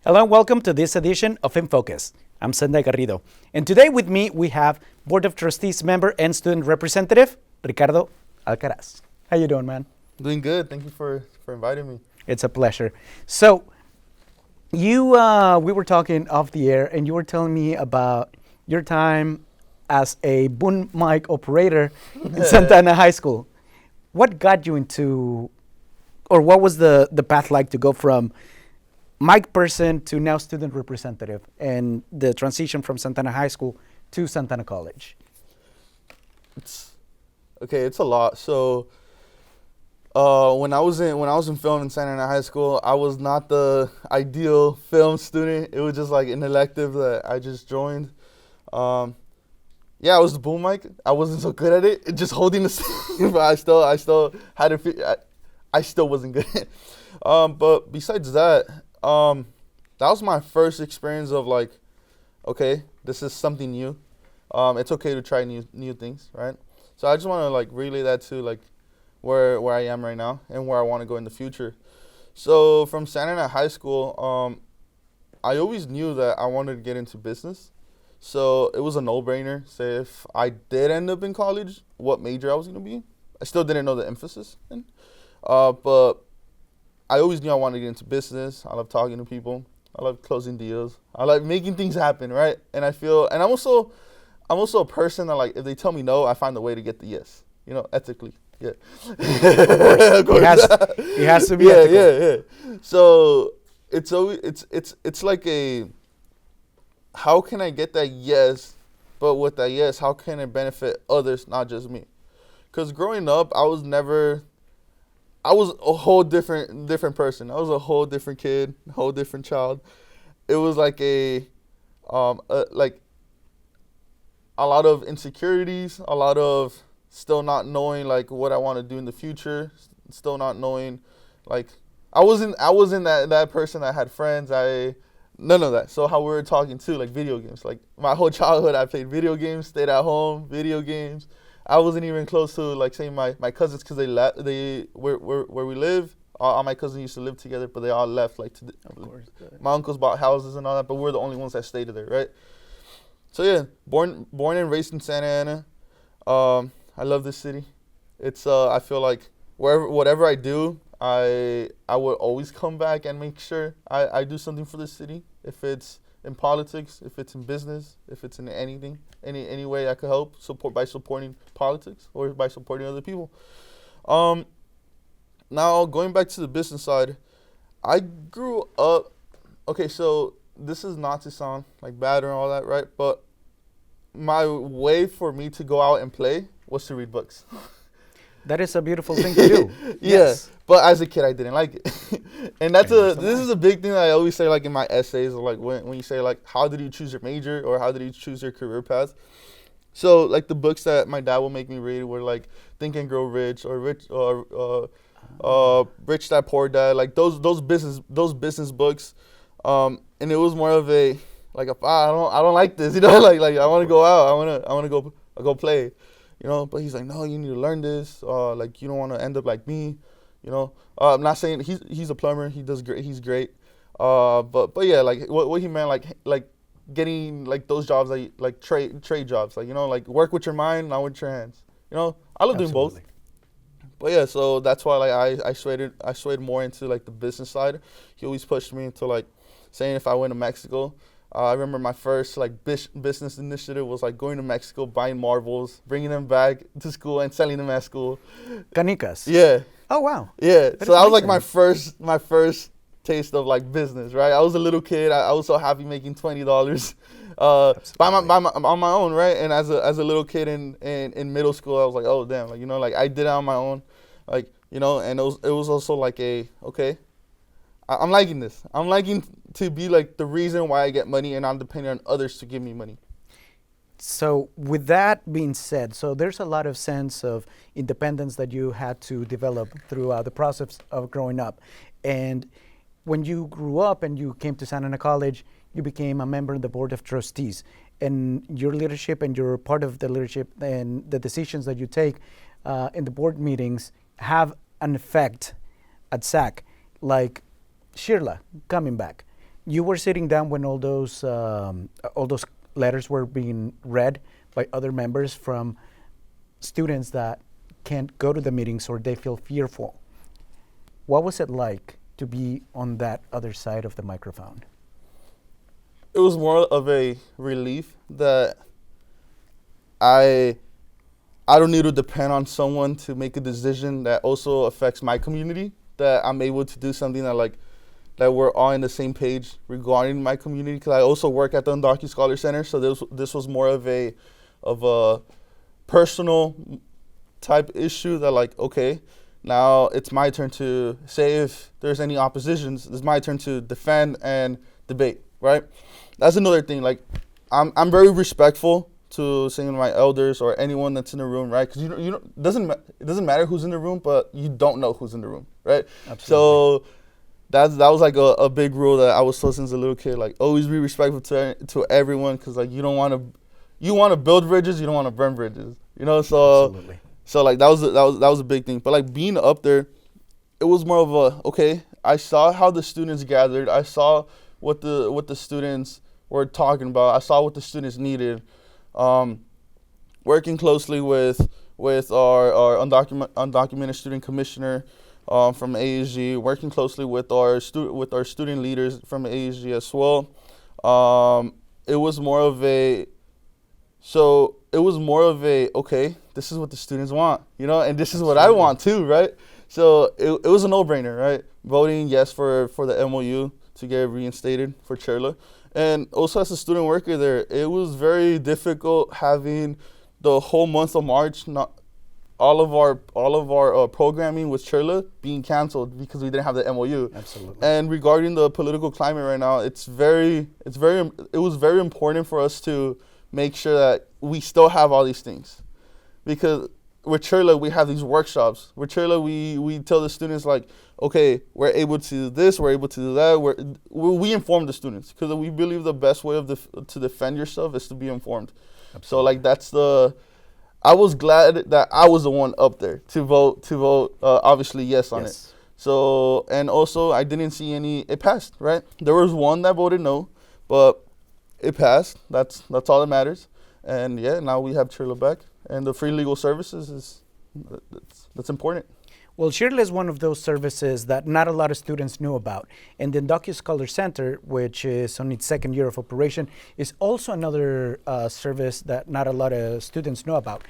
Hello and welcome to this edition of In Focus. I'm Zendy Garrido. And today with me we have Board of Trustees member and student representative, Ricardo Alcaraz. How you doing, man? Doing good. Thank you for inviting me. It's a pleasure. So, we were talking off the air and you were telling me about your time as a boom mic operator in Santa Ana High School. What got you into, or what was the path like to go from mic person to now student representative and the transition from Santa Ana High School to Santa Ana College? It's a lot. So when I was in film in Santa Ana High School, I was not the ideal film student. It was just like an elective that I just joined. I was the boom mic. I wasn't so good at it, just holding the stand, but I still had to. I still wasn't good. But besides that, that was my first experience of like, okay, this is something new. It's okay to try new things, right? So I just want to like relay that to like where I am right now and where I want to go in the future. So from Santa Ana High School, I always knew that I wanted to get into business. So it was a no-brainer. Say if I did end up in college, what major I was going to be. I still didn't know the emphasis in. But I always knew I wanted to get into business. I love talking to people. I love closing deals. I like making things happen, right? And I'm also a person that like, if they tell me no, I find a way to get the yes, ethically. Yeah. Of course. It has to be ethical. Yeah. So it's like how can I get that yes, but with that yes, how can it benefit others, not just me? Because growing up, I was a whole different person. I was a whole different kid, a whole different child. It was like a lot of insecurities, a lot of still not knowing like what I want to do in the future, still not knowing like I wasn't that person that had friends. None of that. So how we were talking too, like video games. Like my whole childhood I played video games, stayed at home, video games. I wasn't even close to like saying my cousins because where we live. All my cousins used to live together, but they all left. My uncles bought houses and all that, but we're the only ones that stayed there, right? So yeah, born and raised in Santa Ana. I love this city. It's I feel like whatever I do, I would always come back and make sure I do something for the city. If it's in politics, if it's in business, if it's in anything, any way I could help by supporting politics or by supporting other people. Now going back to the business side, I grew up. Okay, so this is not to sound like bad or all that, right? But my way for me to go out and play was to read books. That is a beautiful thing to do. Yes. But as a kid, I didn't like it. And this is a big thing that I always say, like in my essays, or like when you say like, how did you choose your major or how did you choose your career path? So like the books that my dad would make me read were like Think and Grow Rich or Rich Dad Poor Dad, like those business books. And it was more of a like I don't like this, like I want to go out, I want to go play. But he's like, no, you need to learn this. Like, you don't want to end up like me, I'm not saying he's a plumber. He does great. He's great. But yeah, like what he meant, like getting like those jobs, like trade jobs, like, like work with your mind, not with your hands. I love doing both. But yeah, so that's why like I swayed more into like the business side. He always pushed me into like saying if I went to Mexico. I remember my first like business initiative was like going to Mexico, buying marbles, bringing them back to school and selling them at school. Canicas. Yeah. Oh wow. Yeah. That so that was like my amazing. first taste of like business, right? I was a little kid. I was so happy making $20 on my own, right? And as a little kid in middle school, I was like, oh damn, like like I did it on my own, like and it was also like okay. I'm liking this. I'm liking to be like the reason why I get money and not depending on others to give me money. So with that being said, so there's a lot of sense of independence that you had to develop throughout the process of growing up. And when you grew up and you came to Santa Ana College, you became a member of the Board of Trustees. And your leadership and you're part of the leadership and the decisions that you take in the board meetings have an effect at SAC, like Shirla coming back. you were sitting down when all those letters were being read by other members from students that can't go to the meetings or they feel fearful. What was it like to be on that other side of the microphone? It was more of a relief that I don't need to depend on someone to make a decision that also affects my community. That I'm able to do something that we're all on the same page regarding my community. Because I also work at the Undocu Scholar Center, so this was more of a personal type issue. That like, okay, now it's my turn to say if there's any oppositions. It's my turn to defend and debate. Right? That's another thing. Like, I'm very respectful to saying my elders or anyone that's in the room, right? Because it doesn't matter who's in the room, but you don't know who's in the room, right? Absolutely. So that was like a big rule that I was taught since a little kid. Like, always be respectful to everyone, because like you want to build bridges, you don't want to burn bridges, you know. So Absolutely. so like that was a big thing. But like being up there, it was more of a okay. I saw how the students gathered. I saw what the students were talking about. I saw what the students needed. Working closely with our undocumented student commissioner from ASG, working closely with our student leaders from ASG as well. It was more of a okay, this is what the students want, you know, and this is what I want too, right? So it was a no-brainer, right? Voting yes for the MOU to get reinstated for Churla. And also as a student worker there, it was very difficult having the whole month of March, not all of our programming with Churla being canceled because we didn't have the MOU. Absolutely. And regarding the political climate right now, it was very important for us to make sure that we still have all these things. Because with Churla, we have these workshops. With Churla, we tell the students like, okay, we're able to do this, we're able to do that. We inform the students because we believe the best way to defend yourself is to be informed. Absolutely. So like I was glad that I was the one up there to vote obviously yes on it. So, and also I didn't see it passed, right? There was one that voted no, but it passed. That's all that matters. And yeah, now we have Churla back. And the free legal services that's important. Well, Churla is one of those services that not a lot of students knew about. And the Undocu Scholar Center, which is on its second year of operation, is also another service that not a lot of students know about.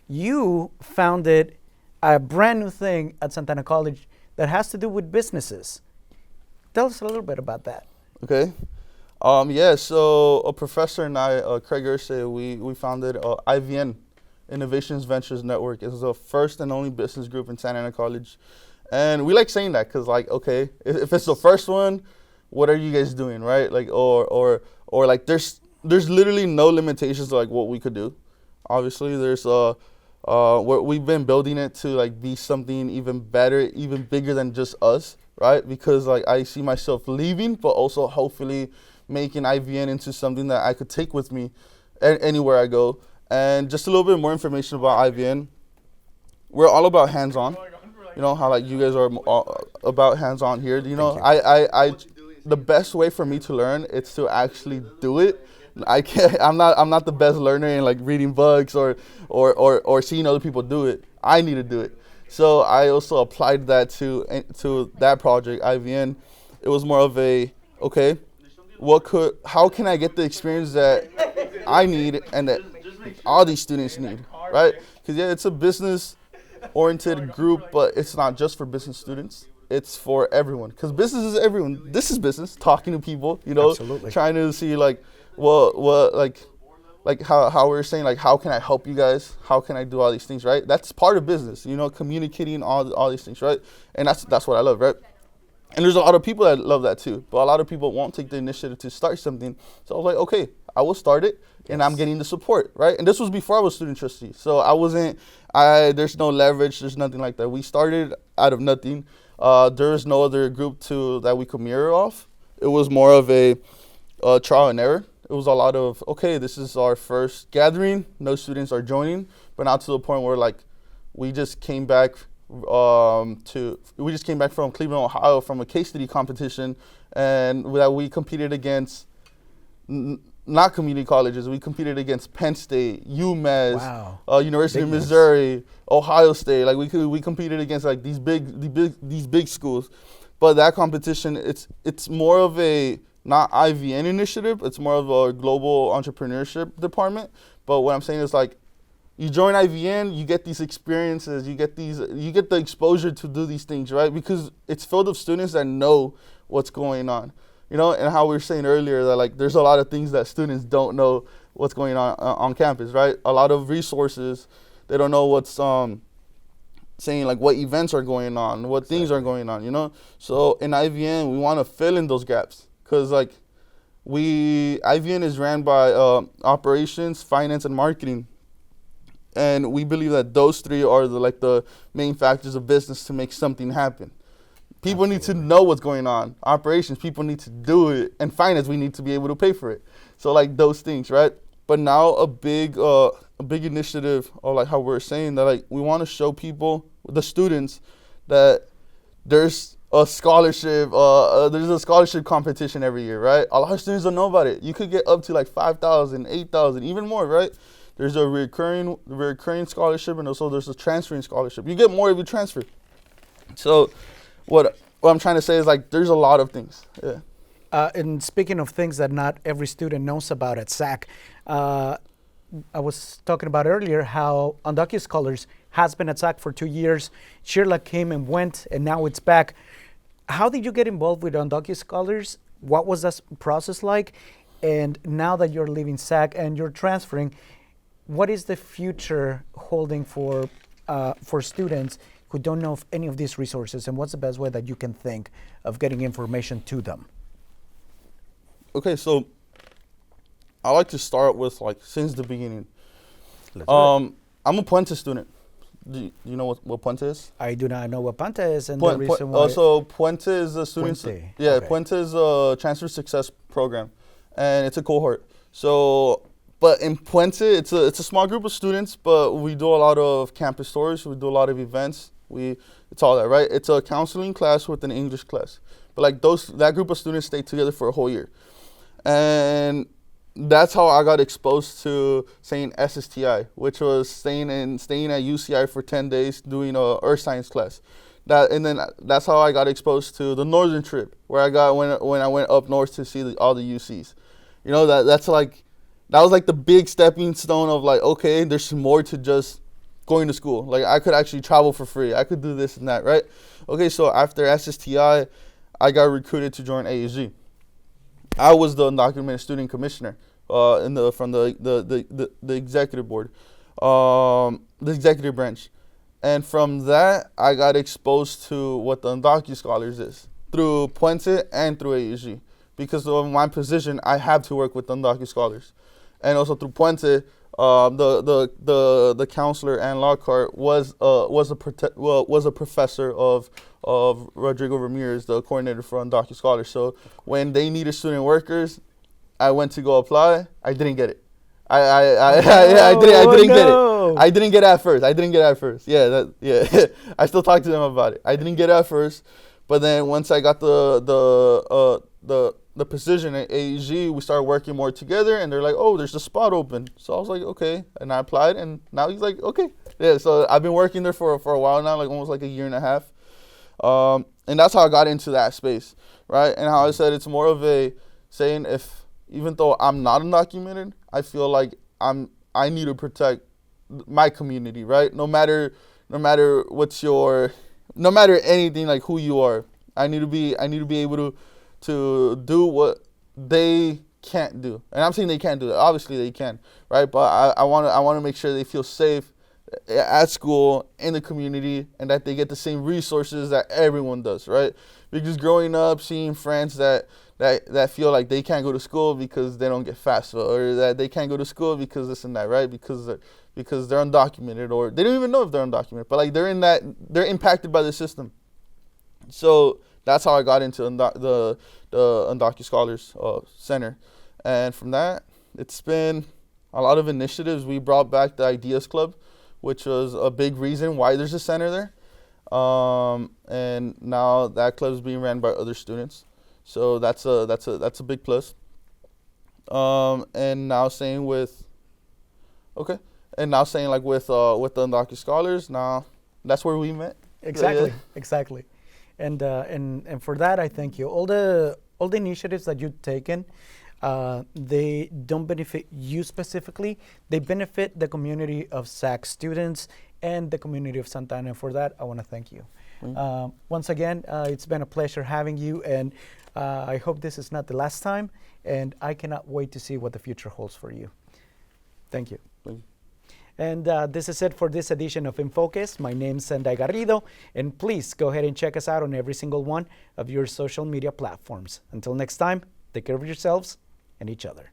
You founded a brand new thing at Santana College that has to do with businesses. Tell us a little bit about that. Okay. So a professor and I, Craig Ursay, we founded IVN, Innovations Ventures Network. It's the first and only business group in Santa Ana College. And we like saying that because, like, okay, if it's the first one, what are you guys doing, right? Like, or like there's literally no limitations to, like, what we could do. Obviously, we've been building it to, like, be something even better, even bigger than just us, right? Because, like, I see myself leaving, but also hopefully making IVN into something that I could take with me anywhere I go. And just a little bit more information about IVN. We're all about hands-on. You know how like you guys are about hands-on here. You know, I the best way for me to learn is to actually do it. I'm not the best learner in like reading books or seeing other people do it. I need to do it. So I also applied that to that project IVN. It was more of a okay, how can I get the experience that I need and that all these students need, right? Because yeah, it's a business-oriented group, but it's not just for business students. It's for everyone. Because business is everyone. This is business. Talking to people, you know, Absolutely. Trying to see like what like how we're saying like how can I help you guys? How can I do all these things, right? That's part of business, you know, communicating all these things, right? And that's what I love, right? And there's a lot of people that love that too, but a lot of people won't take the initiative to start something. So I was like, okay, I will start it, and I'm getting the support, right? And this was before I was student trustee, so there's no leverage, there's nothing like that. We started out of nothing. There is no other group that we could mirror off. It was more of a trial and error. It was a lot of, okay, this is our first gathering, no students are joining, but not to the point where like we just came back from Cleveland, Ohio, from a case study competition, and that we competed against not community colleges. We competed against Penn State, UMass, Wow. University of Big names. Missouri, Ohio State. Like we competed against like these big schools. But that competition, it's more of a not IVN initiative. It's more of a global entrepreneurship department. But what I'm saying is like, you join IVN, you get these experiences, you get the exposure to do these things, right? Because it's filled with students that know what's going on, and how we were saying earlier that like there's a lot of things that students don't know what's going on campus, right? A lot of resources, they don't know what's saying like what events are going on, what things are going on, So in IVN, we want to fill in those gaps because like IVN is ran by operations, finance, and marketing. And we believe that those three are the main factors of business to make something happen. People need to know what's going on. Operations, people need to do it. And finance, we need to be able to pay for it. So like those things, right? But now a big initiative, or like how we're saying that like we want to show people, the students, that there's a scholarship. There's a scholarship competition every year, right? A lot of students don't know about it. You could get up to like 5,000, 8,000, even more, right? There's a recurring scholarship, and also there's a transferring scholarship. You get more if you transfer. So what I'm trying to say is like there's a lot of things. Yeah. And speaking of things that not every student knows about at SAC, I was talking about earlier how Undocumented Scholars has been at SAC for 2 years. Shirla came and went, and now it's back. How did you get involved with Undocumented Scholars? What was that process like? And now that you're leaving SAC and you're transferring, what is the future holding for students who don't know of any of these resources, and what's the best way that you can think of getting information to them? Okay, so I like to start with like since the beginning. I'm a Puente student. Do you know what Puente is? I do not know what Puente is, and the reason why. So Puente is a student. Puente. Yeah, Okay. Puente is a transfer success program, and it's a cohort. So, but in Puente, it's a small group of students, but we do a lot of campus tours. We do a lot of events. It's all that, right? It's a counseling class with an English class. But like that group of students stay together for a whole year. And that's how I got exposed to saying SSTI, which was staying at UCI for 10 days doing a earth science class. That's how I got exposed to the northern trip, where I got when I went up north to see all the UCs. That was like the big stepping stone of like, okay, there's more to just going to school. Like I could actually travel for free. I could do this and that, right? Okay, so after SSTI, I got recruited to join ASG. I was the undocumented student commissioner from the executive board, the executive branch. And from that, I got exposed to what the Undocumented Scholars is through Puente and through ASG. Because of my position, I have to work with the Undocumented Scholars. And also through Puente, the counselor Ann Lockhart was a professor of Rodrigo Ramirez, the coordinator for Undocumented Scholars. So when they needed student workers, I went to go apply. I didn't get it. I didn't get it. I didn't get it at first. Yeah, I still talk to them about it. I didn't get it at first, but then once I got the position at AEG, we started working more together, and they're like, oh, there's a spot open. So I was like, okay, and I applied, and now he's like, okay. Yeah, so I've been working there for a while now, like almost like a year and a half. And that's how I got into that space, right? And how I said it's more of a saying, even though I'm not undocumented, I feel like I need to protect my community, right? No matter anything, like who you are, I need to be able to do what they can't do. And I'm saying they can't do it. Obviously they can, right? But I want to make sure they feel safe at school, in the community, and that they get the same resources that everyone does, right? Because growing up, seeing friends that feel like they can't go to school because they don't get FAFSA, or that they can't go to school because this and that, right? Because they're undocumented, or they don't even know if they're undocumented, but like they're impacted by the system. So that's how I got into the Undocumented Scholars Center. And from that, it's been a lot of initiatives. We brought back the Ideas Club, which was a big reason why there's a center there. And now that club is being ran by other students. So that's a big plus. And now saying with okay, and now saying like with the Undocumented Scholars, now that's where we met. Exactly, Yeah. exactly. And for that, I thank you. All the initiatives that you've taken, they don't benefit you specifically. They benefit the community of SAC students and the community of Santa Ana. For that, I want to thank you. Once again, it's been a pleasure having you, and I hope this is not the last time. And I cannot wait to see what the future holds for you. Thank you. Thank you. And this is it for this edition of In Focus. My name's Zendy Garrido, and please go ahead and check us out on every single one of your social media platforms. Until next time, take care of yourselves and each other.